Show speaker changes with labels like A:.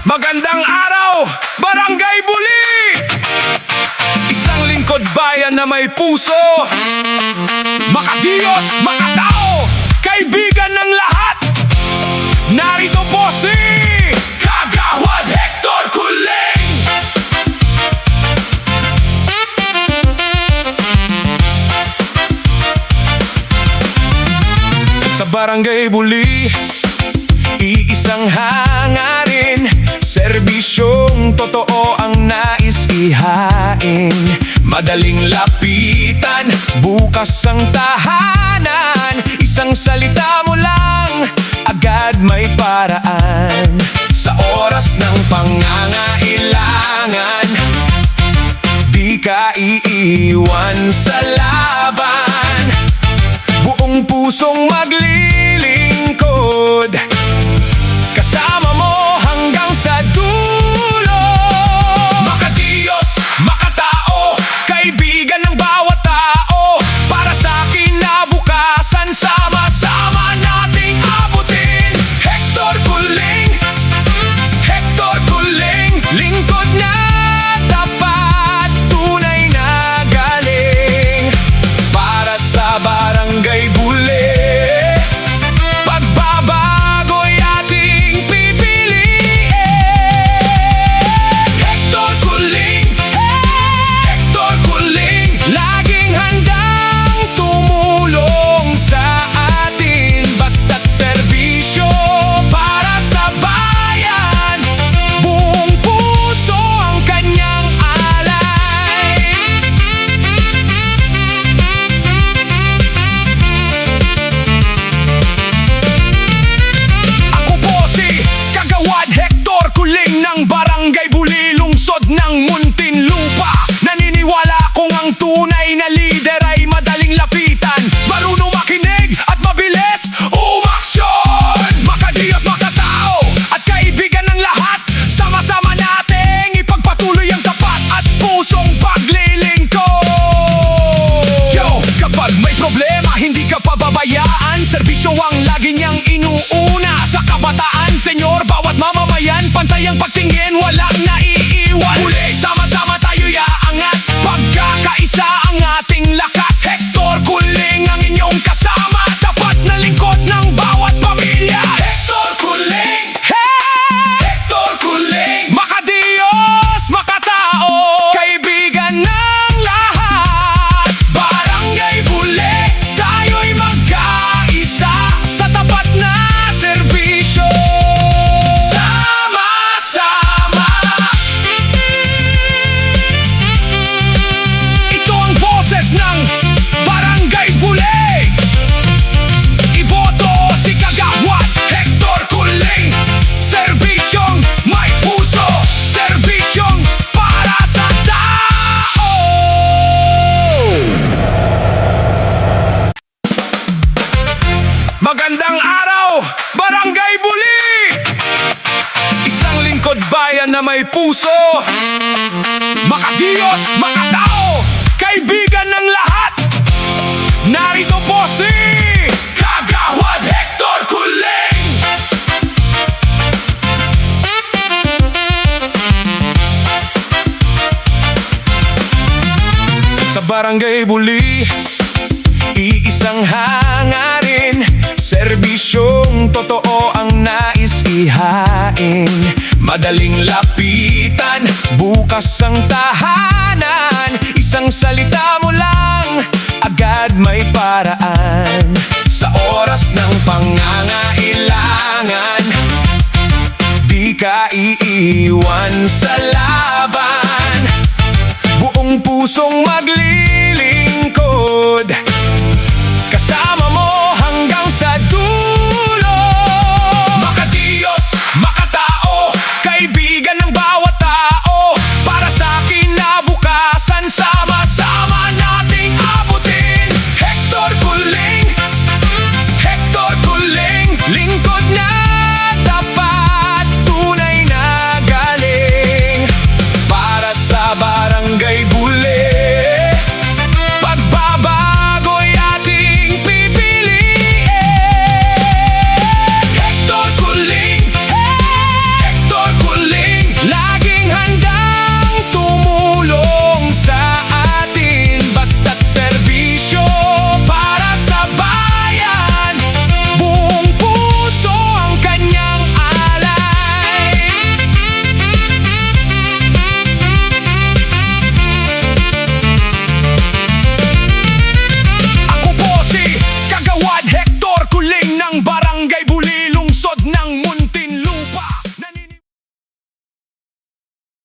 A: Magandang araw, Barangay Buli! Isang lingkod bayan na may puso, makadiyos, makatao, kaibigan ng lahat. Narito po si Kagawad Hector Kuling. Sa Barangay Buli, iisang hangarin, serbisyong totoo ang nais ihain. Madaling lapitan, bukas ang tahanan. Isang salita mo lang, agad may paraan. Sa oras ng pangangailangan, di ka iiwan sa laban. Buong pusong maglilingkod, kasama mo hanggang sa dulo. Makadiyos, makatao, kaibigan ng bawat tao. Para sa kinabukasan, sama-sama nating abutin. Hector Kuling, Hector Kuling, lingkod na tapat, tunay na galing. Para sa Barangay Buli, pagbabago'y ating pipiliin. Hector Kuling, Hector Kuling, laging handang tumulong sa atin. Basta't serbisyo para sa bayan, buong puso ang kanyang alay. Ako po si Kagawad Hector Kuling ng Barangay Buli, lungsod ng Muntinlupa. Naniniwala kung ang tunay na lider ay madaling lapitan, marunong makinig at mabilis umaksyon. Makadiyos, makatao at kaibigan ng lahat, sama-sama nating ipagpatuloy ang tapat at pusong paglilingkod. Yo, kapag may problema, hindi ka pababayaan. Serbisyo ang lagi niyang inuuna. Sa kabataan, senyor, bawat mamamayan, pantay ang pagtingin, walang naiiwan. Muli, sama-sama tayo'y aangat, pagkakaisa ang ating lakas. Hector Kuling ang inyong kasama, tapat na lingkod ng bawat pamilya. Hector Kuling, Hector Kuling, makadiyos, makatao, kaibigan ng lahat. Barangay Buli, tayo'y magkaisa sa tapat na serbisyo. Sama-sama, ito ang boses ng Barangay Buli. Iboto si Kagawad Hector Kuling. Serbisyong may puso, serbisyong para sa tao. Magandang araw, Barangay Buli! Isang lingkod bayan na may puso, makadiyos, makatao, kaibigan ng lahat. Narito po si Kagawad Hector Kuling. Sa Barangay Buli, iisang hangarin, serbisyong totoo ang nais ihain. Madaling lapitan, bukas ang tahanan. Isang salita mo lang, agad may paraan. Sa oras ng pangangailangan, di ka iiwan sa laban. Buong pusong maglilingkod,